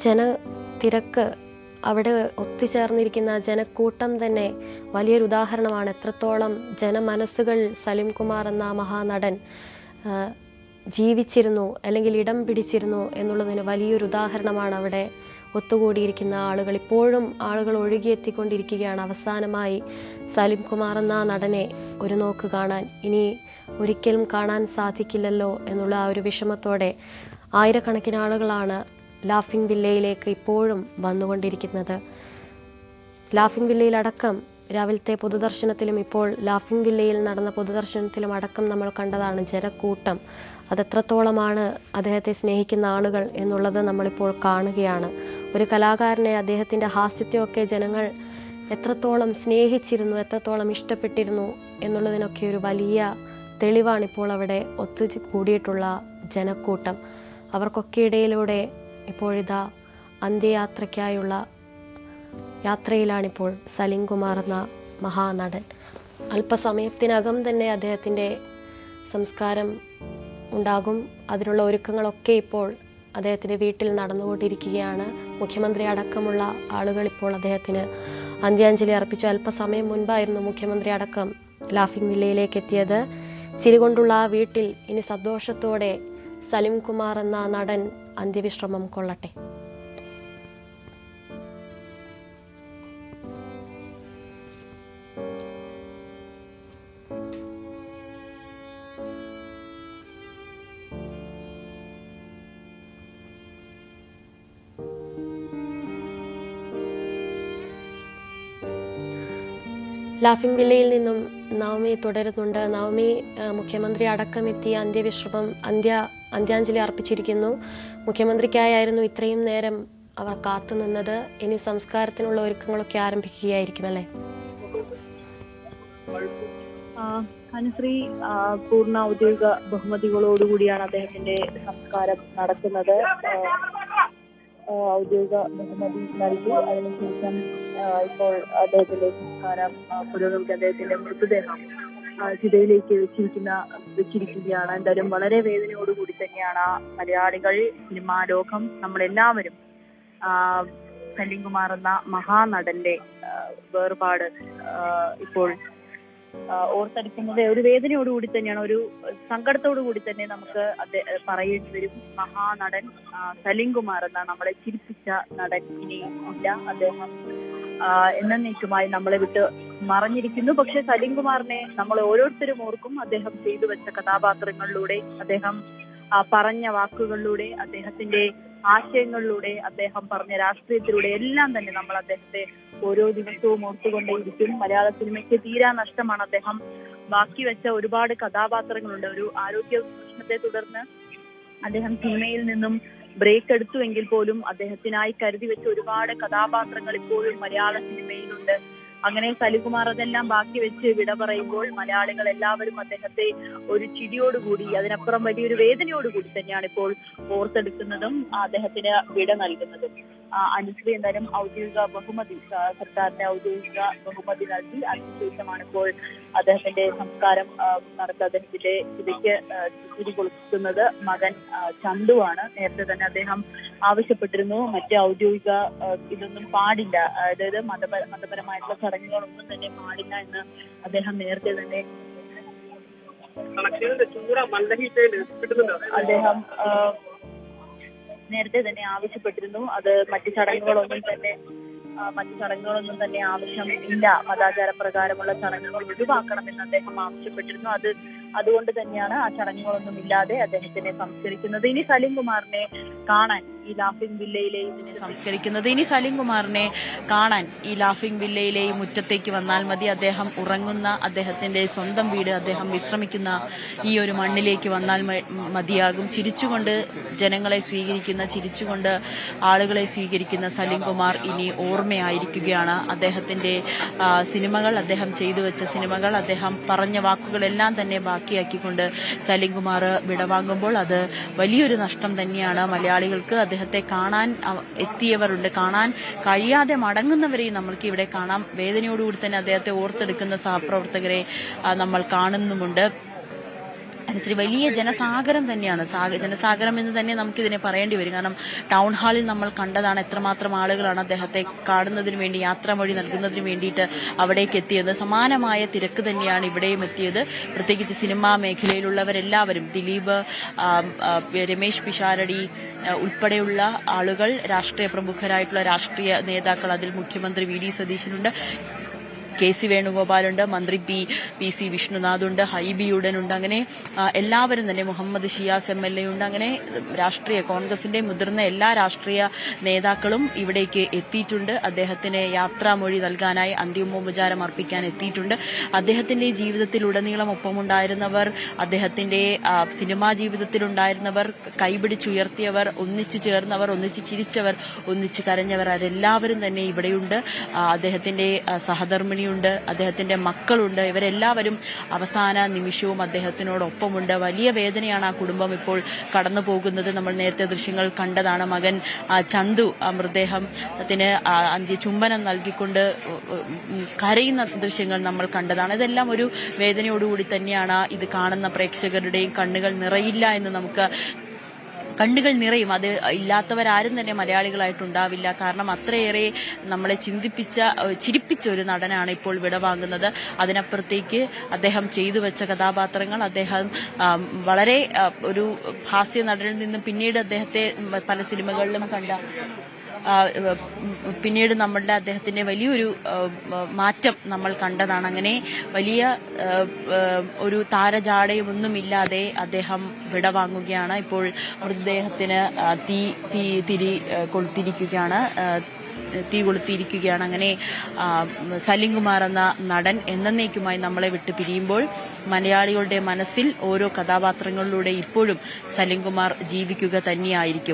ജനത്തിരക്ക്, അവിടെ ഒത്തുചേർന്നിരിക്കുന്ന ജനക്കൂട്ടം തന്നെ വലിയൊരു ഉദാഹരണമാണ്. എത്രത്തോളം ജനമനസ്സുകൾ സലിം കുമാർ എന്ന മഹാനടൻ ജീവിച്ചിരുന്നു അല്ലെങ്കിൽ ഇടം പിടിച്ചിരുന്നു എന്നുള്ളതിന് വലിയൊരു ഉദാഹരണമാണ്. അവിടെ ഒത്തുകൂടിയിരിക്കുന്ന ആളുകൾ, ഇപ്പോഴും ആളുകൾ ഒഴുകിയെത്തിക്കൊണ്ടിരിക്കുകയാണ്. അവസാനമായി സലിം കുമാർ എന്ന നടനെ ഒരു നോക്ക് കാണാൻ, ഇനി ഒരിക്കലും കാണാൻ സാധിക്കില്ലല്ലോ എന്നുള്ള ആ ഒരു വിഷമത്തോടെ ആയിരക്കണക്കിന് ആളുകളാണ് ലാഫിംഗ് വില്ലയിലേക്ക് ഇപ്പോഴും വന്നുകൊണ്ടിരിക്കുന്നത്. ലാഫിംഗ് വില്ലയിലടക്കം രാവിലത്തെ പൊതുദർശനത്തിലും ഇപ്പോൾ ലാഫിംഗ് വില്ലയിൽ നടന്ന പൊതുദർശനത്തിലും അടക്കം നമ്മൾ കണ്ടതാണ് ജനക്കൂട്ടം. അതെത്രത്തോളമാണ് അദ്ദേഹത്തെ സ്നേഹിക്കുന്ന ആളുകൾ എന്നുള്ളത് നമ്മളിപ്പോൾ കാണുകയാണ്. ഒരു കലാകാരനെ, അദ്ദേഹത്തിൻ്റെ ഹാസ്യത്തെയൊക്കെ ജനങ്ങൾ എത്രത്തോളം സ്നേഹിച്ചിരുന്നു, എത്രത്തോളം ഇഷ്ടപ്പെട്ടിരുന്നു എന്നുള്ളതിനൊക്കെ ഒരു വലിയ തെളിവാണിപ്പോൾ അവിടെ ഒത്തുകൂടിയിട്ടുള്ള ജനക്കൂട്ടം. അവർക്കൊക്കെ ഇടയിലൂടെ ഇപ്പോഴിതാ അന്ത്യയാത്രയ്ക്കായുള്ള യാത്രയിലാണിപ്പോൾ സലിം കുമാർ എന്ന മഹാനടൻ. അല്പസമയത്തിനകം തന്നെ അദ്ദേഹത്തിൻ്റെ സംസ്കാരം ഉണ്ടാകും. അതിനുള്ള ഒരുക്കങ്ങളൊക്കെ ഇപ്പോൾ അദ്ദേഹത്തിൻ്റെ വീട്ടിൽ നടന്നുകൊണ്ടിരിക്കുകയാണ്. മുഖ്യമന്ത്രി അടക്കമുള്ള ആളുകൾ ഇപ്പോൾ അദ്ദേഹത്തിന് അന്ത്യാഞ്ജലി അർപ്പിച്ചു. അല്പസമയം മുൻപായിരുന്നു മുഖ്യമന്ത്രി അടക്കം ലാഫിംഗ് വില്ലയിലേക്ക് എത്തിയത്. ചിരികൊണ്ടുള്ള ആ വീട്ടിൽ ഇനി സന്തോഷത്തോടെ സലിം കുമാർ എന്ന നടൻ അന്ത്യവിശ്രമം കൊള്ളട്ടെ. ലാഫിംഗ് വില്ലയിൽ നിന്നും നവമി തുടരുന്നുണ്ട്. നവമി മുഖ്യമന്ത്രി അടക്കമെത്തി അന്ത്യാഞ്ജലി അർപ്പിച്ചിരിക്കുന്നു. മുഖ്യമന്ത്രിക്കായിരുന്നു ഇത്രയും നേരം അവർ കാത്തുനിന്നത്. ഇനി സംസ്കാരത്തിനുള്ള ഒരുക്കങ്ങളൊക്കെ ആരംഭിക്കുകയായിരിക്കും അല്ലേ? അനുശ്രീ, പൂർണ്ണ ഔദ്യോഗിക ബഹുമതികളോടുകൂടിയാണ് അദ്ദേഹത്തിന്റെ സംസ്കാരം നടക്കുന്നത്. ഔദ്യോഗിക ബഹുമതി നൽകി അതിനുശേഷം ഇപ്പോൾ അദ്ദേഹത്തിന്റെ സംസ്കാരം പുരോഗമിക്കുക. അദ്ദേഹത്തിന്റെ മൃതദേഹം ചിതയിലേക്ക് വെച്ചിരിക്കുകയാണ്. എന്തായാലും വളരെ വേദനയോടുകൂടി തന്നെയാണ് മലയാളികൾ, സിനിമാ ലോകം, നമ്മളെല്ലാവരും സലിം കുമാർ എന്ന മഹാനടന്റെ വേർപാട് ഇപ്പോൾ ഓർത്തെടുക്കുന്നത്. ഒരു വേദനയോടുകൂടി തന്നെയാണ്, ഒരു സങ്കടത്തോടു കൂടി തന്നെ നമുക്ക് പറയേണ്ടി വരും. മഹാനടൻ സലിം കുമാർ എന്ന നമ്മളെ ചിരിപ്പിച്ച നടൻ ഇനി ഇല്ല. അദ്ദേഹം എന്നേക്കുമായി നമ്മളെ വിട്ട് മറഞ്ഞിരിക്കുന്നു. പക്ഷെ സലിം കുമാറിനെ നമ്മൾ ഓരോരുത്തരും ഓർക്കും. അദ്ദേഹം ചെയ്തു വെച്ച കഥാപാത്രങ്ങളിലൂടെ, അദ്ദേഹം പറഞ്ഞ വാക്കുകളിലൂടെ, അദ്ദേഹത്തിന്റെ ആശയങ്ങളിലൂടെ, അദ്ദേഹം പറഞ്ഞ രാഷ്ട്രീയത്തിലൂടെ എല്ലാം തന്നെ നമ്മൾ അദ്ദേഹത്തെ ഓരോ ദിവസവും ഓർത്തുകൊണ്ടേയിരിക്കും. മലയാള സിനിമയ്ക്ക് തീരാ നഷ്ടമാണ്. അദ്ദേഹം ബാക്കി വെച്ച ഒരുപാട് കഥാപാത്രങ്ങളുണ്ട്. ഒരു ആരോഗ്യ പ്രശ്നത്തെ തുടർന്ന് അദ്ദേഹം സിനിമയിൽ നിന്നും ബ്രേക്ക് എടുത്തുവെങ്കിൽ പോലും അദ്ദേഹത്തിനായി കരുതി വെച്ച ഒരുപാട് കഥാപാത്രങ്ങൾ ഇപ്പോഴും മലയാള സിനിമയിലുണ്ട്. അങ്ങനെ സലിം കുമാർ അതെല്ലാം ബാക്കി വെച്ച് വിട പറയുമ്പോൾ മലയാളികൾ എല്ലാവരും അദ്ദേഹത്തെ ഒരു ചിരിയോടുകൂടി, അതിനപ്പുറം വലിയൊരു വേദനയോടുകൂടി തന്നെയാണ് ഇപ്പോൾ ഓർത്തെടുക്കുന്നതും അദ്ദേഹത്തിന് വിട നൽകുന്നതും. അനുശ്രീ, എന്തായാലും ഔദ്യോഗിക ബഹുമതി, സർക്കാരിന്റെ ഔദ്യോഗിക ബഹുമതി നൽകി അതിനുശേഷമാണ് ഇപ്പോൾ അദ്ദേഹത്തിന്റെ സംസ്കാരം നടത്തുക. അദ്ദേഹത്തിന്റെ ചിതയ്ക്ക് ചിരി കൊളുത്തുന്നത് മകൻ ചന്തുവാണ്. നേരത്തെ തന്നെ അദ്ദേഹം ആവശ്യപ്പെട്ടിരുന്നു മറ്റ് ഔദ്യോഗിക ഇതൊന്നും പാടില്ല, അതായത് മതപരമായിട്ടുള്ള ചടങ്ങുകളൊന്നും തന്നെ പാടില്ല എന്ന് അദ്ദേഹം നേരത്തെ തന്നെ ആവശ്യപ്പെട്ടിരുന്നു. അത് മറ്റു ചടങ്ങുകളൊന്നും തന്നെ ആവശ്യമില്ല, മതാചാര പ്രകാരമുള്ള ചടങ്ങുകൾ ഒഴിവാക്കണമെന്ന് അദ്ദേഹം ആവശ്യപ്പെട്ടിരുന്നു. അതുകൊണ്ട് തന്നെയാണ് ആ ചടങ്ങുകളൊന്നും ഇല്ലാതെ അദ്ദേഹത്തിനെ സംസ്കരിക്കുന്നത്. ഇനി സലിം കുമാറിനെ കാണാൻ ഈ ലാഫിംഗ് വില്ലയിലെ ഈ മുറ്റത്തേക്ക് വന്നാൽ മതി. അദ്ദേഹം ഉറങ്ങുന്ന അദ്ദേഹത്തിന്റെ സ്വന്തം വീട്, അദ്ദേഹം വിശ്രമിക്കുന്ന ഈ ഒരു മണ്ണിലേക്ക് വന്നാൽ മതിയാകും. ചിരിച്ചുകൊണ്ട് ജനങ്ങളെ സ്വീകരിക്കുന്ന, ചിരിച്ചുകൊണ്ട് ആളുകളെ സ്വീകരിക്കുന്ന സലിം കുമാർ ഇനി ഓർമ്മയായിരിക്കുകയാണ്. അദ്ദേഹത്തിന്റെ സിനിമകൾ, അദ്ദേഹം ചെയ്തു വെച്ച സിനിമകൾ, അദ്ദേഹം പറഞ്ഞ വാക്കുകളെല്ലാം തന്നെ ബാക്കിയാക്കിക്കൊണ്ട് സലിം കുമാർ വിടവാങ്ങുമ്പോൾ അത് വലിയൊരു നഷ്ടം തന്നെയാണ് മലയാളികൾക്ക്. അദ്ദേഹത്തെ കാണാൻ എത്തിയവരുണ്ട്, കാണാൻ കഴിയാതെ മടങ്ങുന്നവരെയും നമ്മൾക്ക് ഇവിടെ കാണാം. വേദനയോടുകൂടി തന്നെ അദ്ദേഹത്തെ ഓർത്തെടുക്കുന്ന സഹപ്രവർത്തകരെ നമ്മൾ കാണുന്നുമുണ്ട്. വലിയ ജനസാഗരം തന്നെയാണ്. ജനസാഗരം എന്ന് തന്നെ നമുക്കിതിനെ പറയേണ്ടി വരും. കാരണം ടൗൺ ഹാളിൽ നമ്മൾ കണ്ടതാണ് എത്രമാത്രം ആളുകളാണ് അദ്ദേഹത്തെ കാണുന്നതിന് വേണ്ടി, യാത്രാമൊഴി നൽകുന്നതിന് വേണ്ടിയിട്ട് അവിടേക്ക് എത്തിയത്. സമാനമായ തിരക്ക് തന്നെയാണ് ഇവിടെയും എത്തിയത്. പ്രത്യേകിച്ച് സിനിമാ മേഖലയിലുള്ളവരെല്ലാവരും, ദിലീപ്, രമേശ് പിഷാരടി ഉൾപ്പെടെയുള്ള ആളുകൾ, രാഷ്ട്രീയ പ്രമുഖരായിട്ടുള്ള രാഷ്ട്രീയ നേതാക്കൾ, അതിൽ മുഖ്യമന്ത്രി വി.ഡി. സതീശനുണ്ട്, കെ.സി. വേണുഗോപാലുണ്ട്, മന്ത്രി പി.സി. വിഷ്ണുനാഥുണ്ട്, ഹൈബി ഉടനുണ്ട്. അങ്ങനെ എല്ലാവരും തന്നെ, മുഹമ്മദ് ഷിയാസ് MLA ഉണ്ട്. അങ്ങനെ കോൺഗ്രസിന്റെ മുതിർന്ന എല്ലാ രാഷ്ട്രീയ നേതാക്കളും ഇവിടേക്ക് എത്തിയിട്ടുണ്ട്. അദ്ദേഹത്തിന് യാത്രാമൊഴി നൽകാനായി, അന്തിമോപചാരം അർപ്പിക്കാൻ എത്തിയിട്ടുണ്ട്. അദ്ദേഹത്തിന്റെ ജീവിതത്തിലുടനീളം ഒപ്പമുണ്ടായിരുന്നവർ, അദ്ദേഹത്തിന്റെ സിനിമാ ജീവിതത്തിലുണ്ടായിരുന്നവർ, കൈപിടിച്ചുയർത്തിയവർ, ഒന്നിച്ചു ചേർന്നവർ, ഒന്നിച്ചു ചിരിച്ചവർ, ഒന്നിച്ചു കരഞ്ഞവർ, അതെല്ലാവരും തന്നെ ഇവിടെയുണ്ട്. അദ്ദേഹത്തിന്റെ സഹധർമ്മിണി, അദ്ദേഹത്തിന്റെ മക്കളുണ്ട്. ഇവരെല്ലാവരും അവസാന നിമിഷവും അദ്ദേഹത്തിനോടൊപ്പമുണ്ട്. വലിയ വേദനയാണ് ആ കുടുംബം ഇപ്പോൾ കടന്നു പോകുന്നത്. നമ്മൾ നേരത്തെ ദൃശ്യങ്ങൾ കണ്ടതാണ്. മകൻ ചന്തു മൃതദേഹത്തിന് അന്ത്യചുംബനം നൽകിക്കൊണ്ട് കരയുന്ന ദൃശ്യങ്ങൾ നമ്മൾ കണ്ടതാണ്. ഇതെല്ലാം ഒരു വേദനയോടുകൂടി തന്നെയാണ് ഇത് കാണുന്ന പ്രേക്ഷകരുടെയും കണ്ണുകൾ നിറയില്ല എന്ന് നമുക്ക് കണ്ണുകൾ നിറയും. അത് ഇല്ലാത്തവരാരും തന്നെ മലയാളികളായിട്ടുണ്ടാവില്ല. കാരണം അത്രയേറെ നമ്മളെ ചിരിപ്പിച്ച ഒരു നടനാണ് ഇപ്പോൾ വിടവാങ്ങുന്നത്. അതിനപ്പുറത്തേക്ക് അദ്ദേഹം ചെയ്തു വെച്ച കഥാപാത്രങ്ങൾ, അദ്ദേഹം വളരെ ഒരു ഹാസ്യ നടനിൽ നിന്നും പിന്നീട് അദ്ദേഹത്തെ പല സിനിമകളിലും കണ്ട പിന്നീട് നമ്മളുടെ അദ്ദേഹത്തിന്റെ വലിയൊരു മാറ്റം നമ്മൾ കണ്ടതാണ്. അങ്ങനെ വലിയ ഒരു താരജാടയുമൊന്നുമില്ലാതെ അദ്ദേഹം വിടവാങ്ങുകയാണ്. ഇപ്പോൾ മൃതദേഹത്തിന് തീ കൊളുത്തിയിരിക്കുകയാണ്. അങ്ങനെ സലിംകുമാർ എന്ന നടൻ എന്നേക്കുമായി നമ്മളെ വിട്ട് പിരിയുമ്പോൾ മലയാളികളുടെ മനസ്സിൽ ഓരോ കഥാപാത്രങ്ങളിലൂടെ ഇപ്പോഴും സലിംകുമാർ ജീവിക്കുക തന്നെയായിരിക്കും.